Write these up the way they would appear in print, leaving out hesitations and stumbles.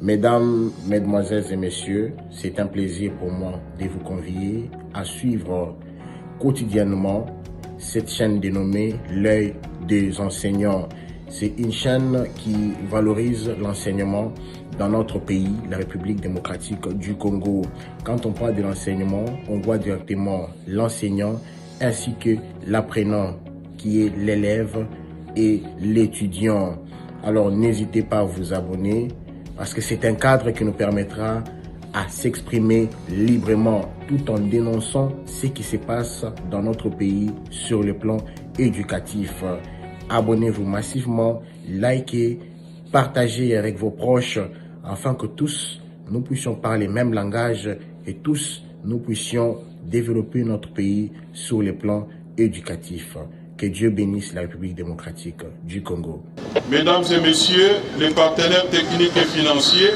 Mesdames, Mesdemoiselles et Messieurs, c'est un plaisir pour moi de vous convier à suivre quotidiennement cette chaîne dénommée L'œil des enseignants. C'est une chaîne qui valorise l'enseignement dans notre pays, la République démocratique du Congo. Quand on parle de l'enseignement, on voit directement l'enseignant ainsi que l'apprenant qui est l'élève et l'étudiant. Alors n'hésitez pas à vous abonner parce que c'est un cadre qui nous permettra à s'exprimer librement tout en dénonçant ce qui se passe dans notre pays sur le plan éducatif. Abonnez-vous massivement, likez, partagez avec vos proches afin que tous nous puissions parler le même langage et tous nous puissions développer notre pays sur le plan éducatif. Que Dieu bénisse la République démocratique du Congo. Mesdames et messieurs, les partenaires techniques et financiers,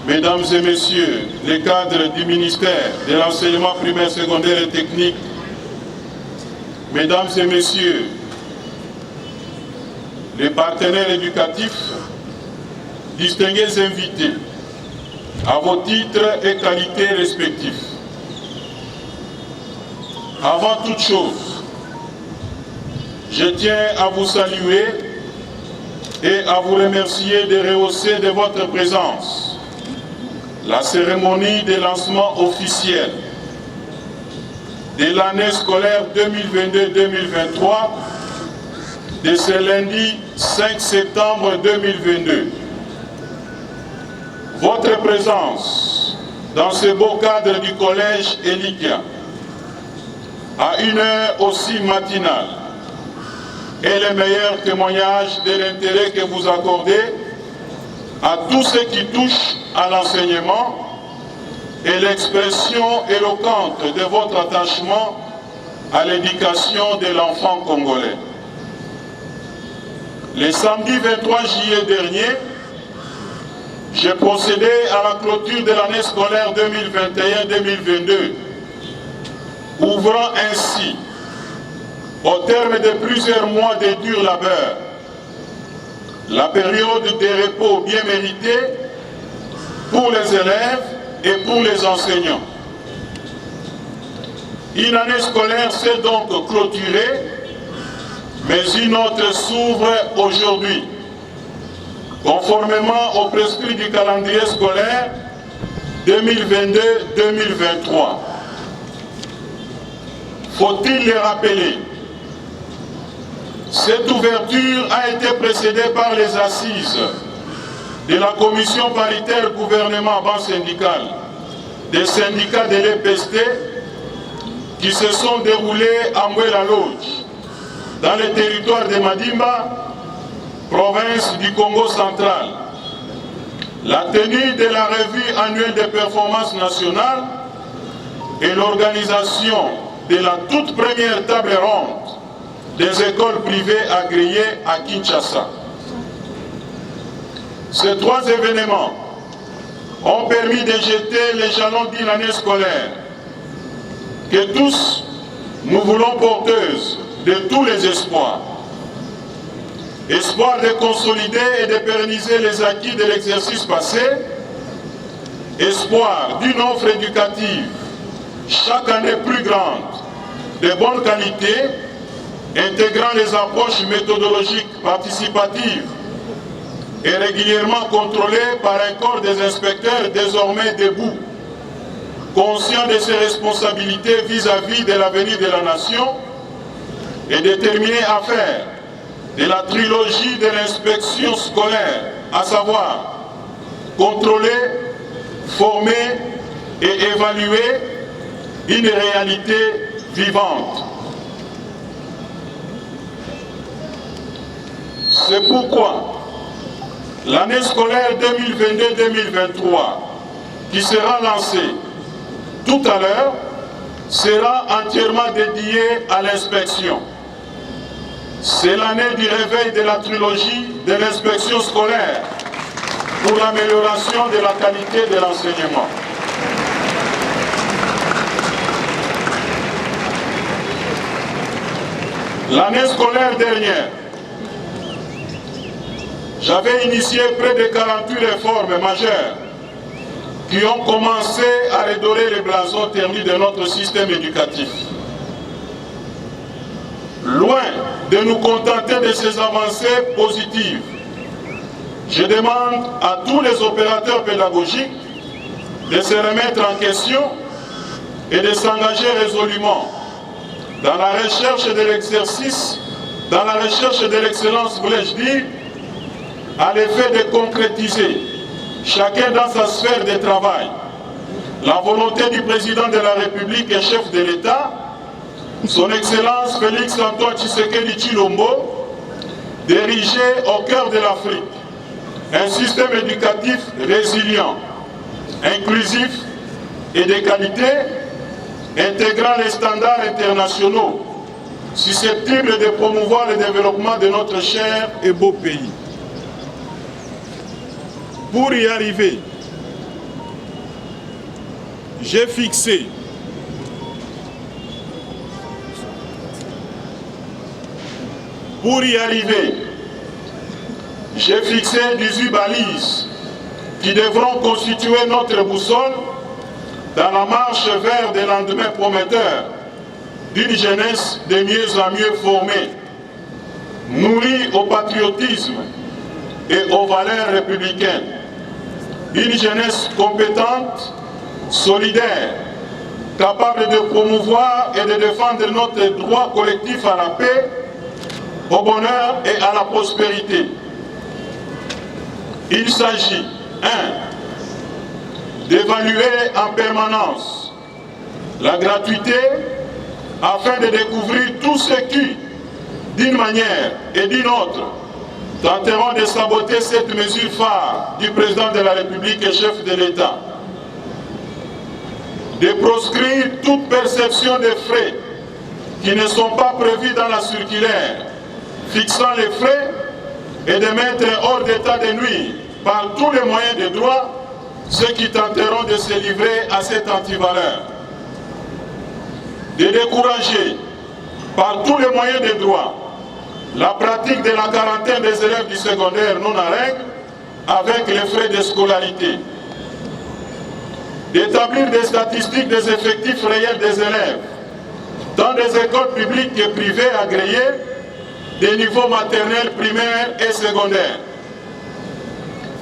mesdames et messieurs, les cadres du ministère de l'enseignement primaire, secondaire et technique, mesdames et messieurs, les partenaires éducatifs, distingués invités, à vos titres et qualités respectifs. Avant toute chose, je tiens à vous saluer et à vous remercier de rehausser de votre présence la cérémonie de lancement officiel de l'année scolaire 2022-2023 de ce lundi 5 septembre 2022. Votre présence dans ce beau cadre du collège Elikia à une heure aussi matinale est le meilleur témoignage de l'intérêt que vous accordez à tout ce qui touche à l'enseignement et l'expression éloquente de votre attachement à l'éducation de l'enfant congolais. Le samedi 23 juillet dernier, j'ai procédé à la clôture de l'année scolaire 2021-2022, ouvrant ainsi, au terme de plusieurs mois de dur labeur, la période de repos bien méritée pour les élèves et pour les enseignants. Une année scolaire s'est donc clôturée, mais une autre s'ouvre aujourd'hui, conformément au prescrit du calendrier scolaire 2022-2023. Faut-il le rappeler? Cette ouverture a été précédée par les assises de la commission paritaire gouvernement-banque syndicale des syndicats de l'EPST qui se sont déroulés à Mouela-Lodge, dans le territoire de Madimba, province du Congo central. La tenue de la revue annuelle des performances nationales et l'organisation de la toute première table ronde des écoles privées agréées à Kinshasa. Ces trois événements ont permis de jeter les jalons d'une année scolaire que tous nous voulons porteuses de tous les espoirs. Espoir de consolider et de pérenniser les acquis de l'exercice passé, espoir d'une offre éducative chaque année plus grande, de bonne qualité, intégrant les approches méthodologiques participatives et régulièrement contrôlées par un corps des inspecteurs désormais debout, conscient de ses responsabilités vis-à-vis de l'avenir de la nation et déterminé à faire de la trilogie de l'inspection scolaire, à savoir contrôler, former et évaluer une réalité vivante. C'est pourquoi l'année scolaire 2022-2023, qui sera lancée tout à l'heure, sera entièrement dédiée à l'inspection. C'est l'année du réveil de la trilogie de l'inspection scolaire pour l'amélioration de la qualité de l'enseignement. L'année scolaire dernière j'avais initié près de 48 réformes majeures qui ont commencé à redorer les blasons ternis de notre système éducatif. Loin de nous contenter de ces avancées positives, je demande à tous les opérateurs pédagogiques de se remettre en question et de s'engager résolument dans la recherche de l'exercice, dans la recherche de l'excellence, voulais-je dire, à l'effet de concrétiser, chacun dans sa sphère de travail, la volonté du président de la République et chef de l'État, son Excellence Félix Antoine Tshisekedi Tshilombo, d'ériger au cœur de l'Afrique un système éducatif résilient, inclusif et de qualité, intégrant les standards internationaux, susceptibles de promouvoir le développement de notre cher et beau pays. Pour y arriver, j'ai fixé j'ai fixé 18 balises qui devront constituer notre boussole dans la marche vers des lendemains prometteurs d'une jeunesse de mieux en mieux formée, nourrie au patriotisme et aux valeurs républicaines. Une jeunesse compétente, solidaire, capable de promouvoir et de défendre notre droit collectif à la paix, au bonheur et à la prospérité. Il s'agit, 1. d'évaluer en permanence la gratuité afin de découvrir tous ceux qui, d'une manière et d'une autre, tenteront de saboter cette mesure phare du président de la République et chef de l'État. De proscrire toute perception des frais qui ne sont pas prévus dans la circulaire fixant les frais et de mettre hors d'état de nuire par tous les moyens de droit ceux qui tenteront de se livrer à cette antivaleur. De décourager par tous les moyens de droit la pratique de la quarantaine des élèves du secondaire non en règle avec les frais de scolarité. D'établir des statistiques des effectifs réels des élèves dans des écoles publiques et privées agréées des niveaux maternels, primaires et secondaires.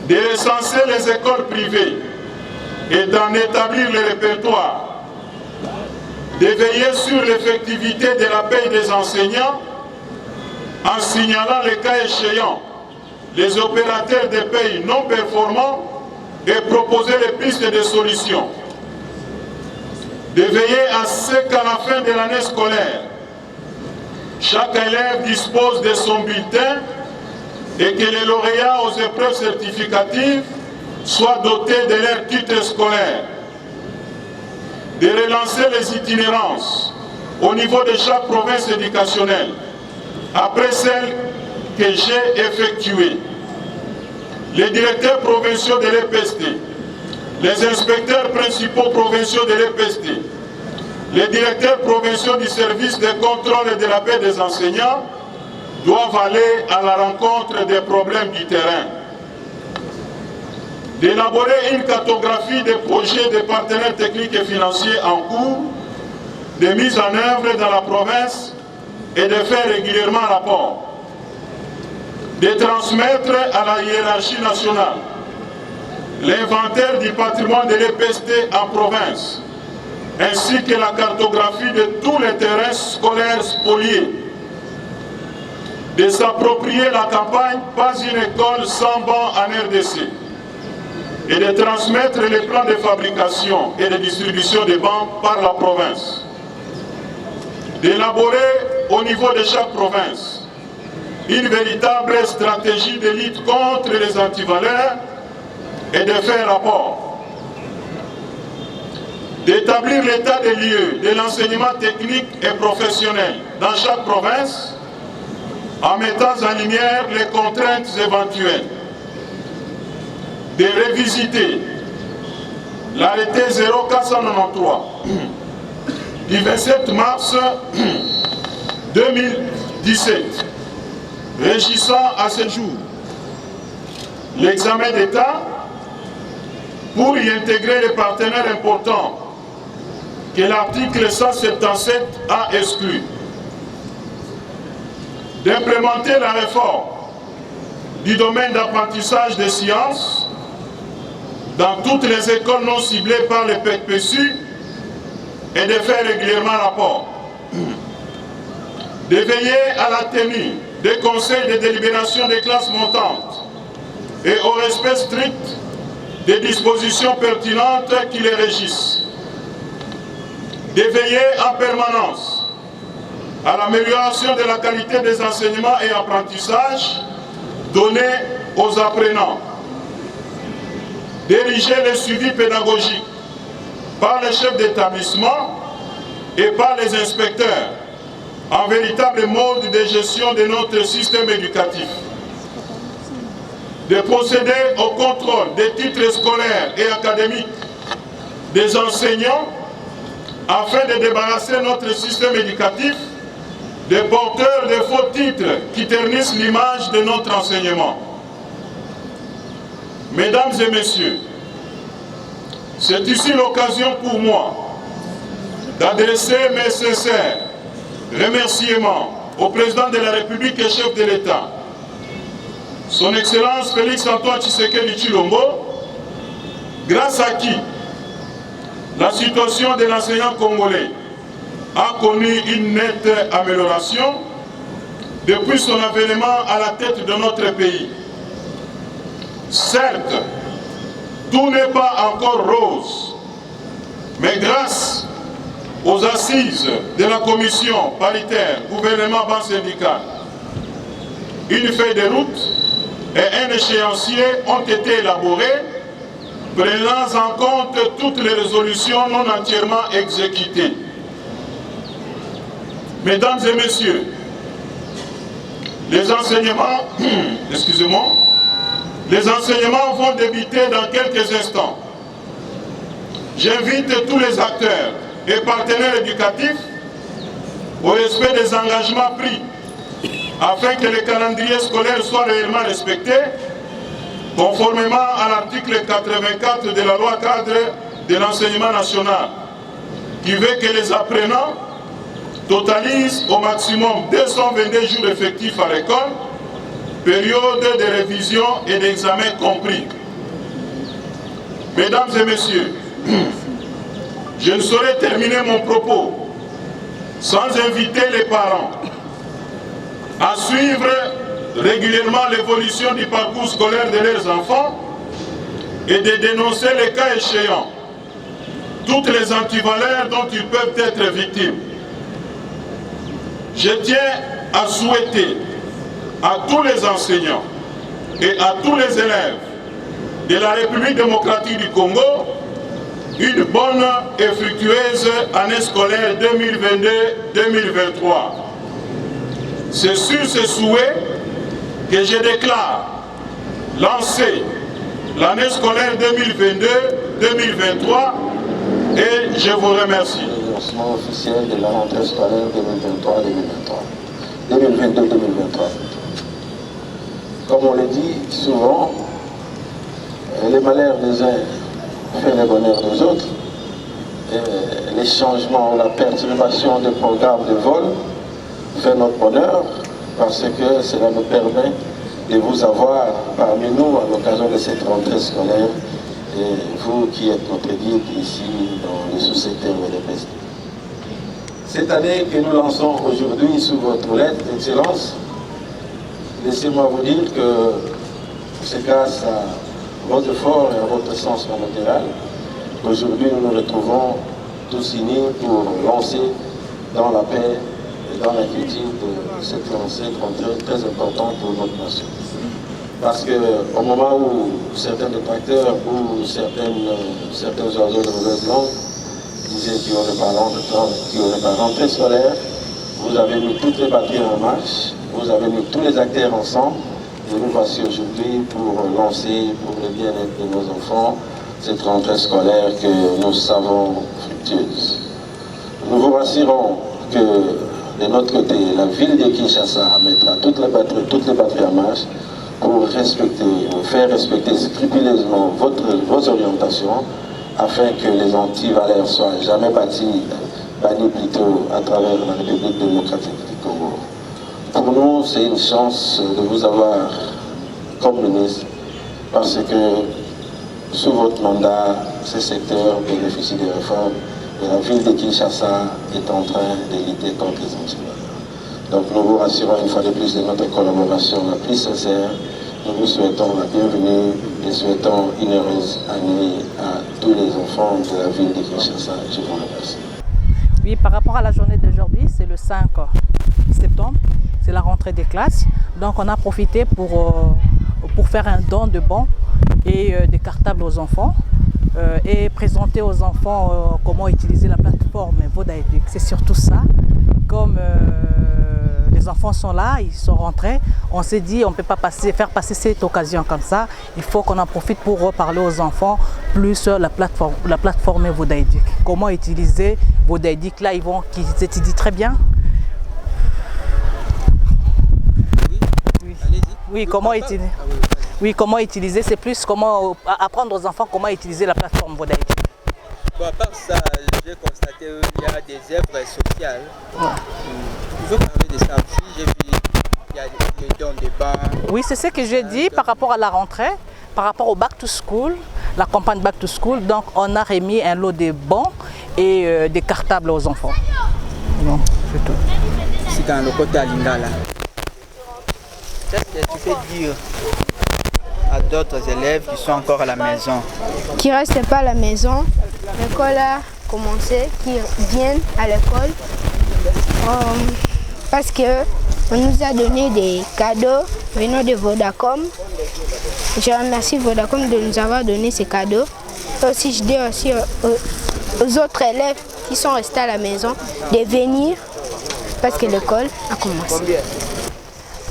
De recenser les écoles privées et d'en établir le répertoire. De veiller sur l'effectivité de la paie des enseignants en signalant les cas échéants, les opérateurs de paie non performants et proposer les pistes de solutions. De veiller à ce qu'à la fin de l'année scolaire, chaque élève dispose de son bulletin et que les lauréats aux épreuves certificatives soient dotés de leur titre scolaire. De relancer les itinérances au niveau de chaque province éducationnelle, après celles que j'ai effectuées. Les directeurs provinciaux de l'EPST, les inspecteurs principaux provinciaux de l'EPST, les directeurs provinciaux du service de contrôle et de la paix des enseignants doivent aller à la rencontre des problèmes du terrain. D'élaborer une cartographie des projets des partenaires techniques et financiers en cours, de mise en œuvre dans la province et de faire régulièrement rapport. De transmettre à la hiérarchie nationale l'inventaire du patrimoine de l'EPST en province, ainsi que la cartographie de tous les terrains scolaires spoliés. De s'approprier la campagne « Pas une école sans banc en RDC » et de transmettre les plans de fabrication et de distribution des bancs par la province. D'élaborer au niveau de chaque province une véritable stratégie de lutte contre les antivaleurs et de faire rapport. D'établir l'état des lieux de l'enseignement technique et professionnel dans chaque province en mettant en lumière les contraintes éventuelles. De revisiter l'arrêté 0493 du 27 mars 2017 régissant à ce jour l'examen d'État pour y intégrer les partenaires importants que l'article 177 a exclus. D'implémenter la réforme du domaine d'apprentissage des sciences dans toutes les écoles non ciblées par les PECPESU et de faire régulièrement rapport. De veiller à la tenue des conseils de délibération des classes montantes et au respect strict des dispositions pertinentes qui les régissent. De veiller en permanence à l'amélioration de la qualité des enseignements et apprentissages donnés aux apprenants. Diriger le suivi pédagogique par les chefs d'établissement et par les inspecteurs en véritable mode de gestion de notre système éducatif. De procéder au contrôle des titres scolaires et académiques des enseignants afin de débarrasser notre système éducatif des porteurs de faux titres qui ternissent l'image de notre enseignement. Mesdames et messieurs, c'est ici l'occasion pour moi d'adresser mes sincères remerciements au président de la République et chef de l'État, son Excellence Félix-Antoine Tshisekedi Tshilombo, grâce à qui la situation de l'enseignant congolais a connu une nette amélioration depuis son avènement à la tête de notre pays. Certes, tout n'est pas encore rose, mais grâce aux assises de la commission paritaire gouvernement-banque syndicale, une feuille de route et un échéancier ont été élaborés, prenant en compte toutes les résolutions non entièrement exécutées. Mesdames et messieurs, les enseignements, les enseignements vont débuter dans quelques instants. J'invite tous les acteurs et partenaires éducatifs au respect des engagements pris afin que le calendrier scolaire soit réellement respecté conformément à l'article 84 de la loi cadre de l'enseignement national qui veut que les apprenants totalisent au maximum 222 jours effectifs à l'école, période de révision et d'examen compris. Mesdames et messieurs, je ne saurais terminer mon propos sans inviter les parents à suivre régulièrement l'évolution du parcours scolaire de leurs enfants et de dénoncer les cas échéants, toutes les antivaleurs dont ils peuvent être victimes. Je tiens à souhaiter à tous les enseignants et à tous les élèves de la République démocratique du Congo une bonne et fructueuse année scolaire 2022-2023. C'est sur ce souhait que je déclare lancer l'année scolaire 2022-2023 et je vous remercie. Le lancement officiel de la rentrée scolaire 2022-2023. Comme on le dit souvent, les malheurs des uns fait le bonheur des autres. Les changements ou la perturbation des programmes de vol fait notre bonheur parce que cela nous permet de vous avoir parmi nous à l'occasion de cette rentrée scolaire et vous qui êtes notre guide ici dans le sous-secteur MEDEPES. Cette année que nous lançons aujourd'hui sous votre lettre d'excellence, laissez-moi vous dire que c'est grâce à vos efforts et à votre sens monétaire qu'aujourd'hui nous nous retrouvons tous unis pour lancer dans la paix et dans l'inquiétude cette rentrée très importante pour notre nation. Parce qu'au moment où certains détracteurs ou certains oiseaux de mauvaise langue disaient qu'il n'y aurait pas rentrée scolaire, vous avez mis toutes les batteries en marche, vous avez mis tous les acteurs ensemble, et nous voici aujourd'hui pour lancer pour le bien-être de nos enfants cette rentrée scolaire que nous savons fructueuse. Nous vous rassurons que de notre côté, la ville de Kinshasa mettra toutes les batteries en marche pour faire respecter scrupuleusement vos orientations, afin que les Antilles-Valères soient jamais bannis plutôt à travers la République démocratique du Congo. Pour nous, c'est une chance de vous avoir comme ministre, parce que sous votre mandat, ce secteur bénéficie des réformes et la ville de Kinshasa est en train de lutter contre les Antilles-Valères. Donc nous vous rassurons une fois de plus de notre collaboration la plus sincère. Nous vous souhaitons la bienvenue et souhaitons une heureuse année à tous les enfants de la ville de Kinshasa. Je vous remercie. Oui, par rapport à la journée d'aujourd'hui, c'est le 5 septembre, c'est la rentrée des classes. Donc on a profité pour faire un don de bons et des cartables aux enfants et présenter aux enfants comment utiliser la plateforme Vodaéduc. C'est surtout ça. Comme les enfants sont là, ils sont rentrés, on s'est dit on ne peut pas faire passer cette occasion comme ça. Il faut qu'on en profite pour reparler aux enfants plus la plateforme Vodaéduc. Comment utiliser Vodaéduc, là qu'ils étudient très bien. Oui, comment utiliser. Oui, comment utiliser, c'est plus comment apprendre aux enfants comment utiliser la plateforme Vodaéduc. Bon, à part ça, j'ai constaté qu'il y a des œuvres sociales. Ouais. Vous pouvez parler de ça aussi. J'ai vu qu'il y a des dons de bancs. Oui, c'est ce que j'ai dit par rapport à la rentrée, par rapport au Back to School, la campagne Back to School. Donc, on a remis un lot de bons et des cartables aux enfants. Bon, c'est tout. C'est dans le côté à Lingala. Qu'est-ce que tu peux dire à d'autres élèves qui sont encore à la maison? Qui ne restent pas à la maison. L'école a commencé, qui viennent à l'école parce qu'on nous a donné des cadeaux venant de Vodacom. Je remercie Vodacom de nous avoir donné ces cadeaux. Et aussi, je dis aussi aux autres élèves qui sont restés à la maison de venir parce que l'école a commencé.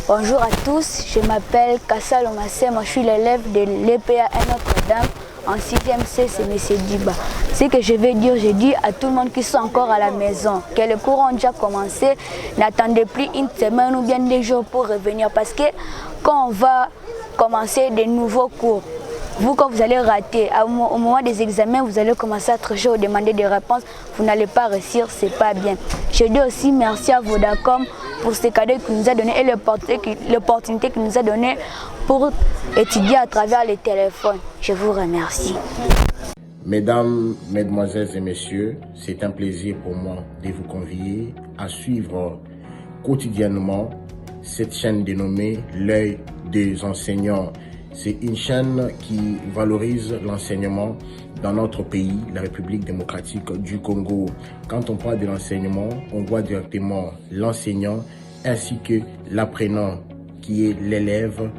Bonjour à tous, je m'appelle Kassa Lomassé, moi je suis l'élève de l'EPA Notre-Dame en 6e C, c'est M. Diba. Ce que je vais dire, je dis à tout le monde qui sont encore à la maison, que les cours ont déjà commencé, n'attendez plus une semaine ou bien des jours pour revenir parce que quand on va commencer de nouveaux cours, vous, quand vous allez rater, au moment des examens, vous allez commencer à tricher ou demander des réponses, vous n'allez pas réussir, c'est pas bien. Je dis aussi merci à Vodacom pour ces cadeaux qu'il nous a donné et l'opportunité qu'il nous a donnée pour étudier à travers les téléphones. Je vous remercie. Mesdames, Mesdemoiselles et Messieurs, c'est un plaisir pour moi de vous convier à suivre quotidiennement cette chaîne dénommée L'œil des enseignants. C'est une chaîne qui valorise l'enseignement dans notre pays, la République démocratique du Congo. Quand on parle de l'enseignement, on voit directement l'enseignant ainsi que l'apprenant qui est l'élève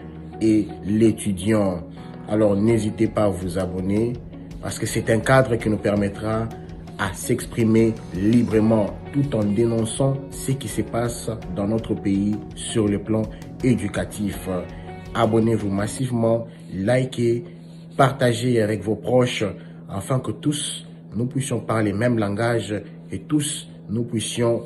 et l'étudiant. Alors n'hésitez pas à vous abonner parce que c'est un cadre qui nous permettra à s'exprimer librement tout en dénonçant ce qui se passe dans notre pays sur le plan éducatif. Abonnez-vous massivement, likez, partagez avec vos proches afin que tous nous puissions parler le même langage et tous nous puissions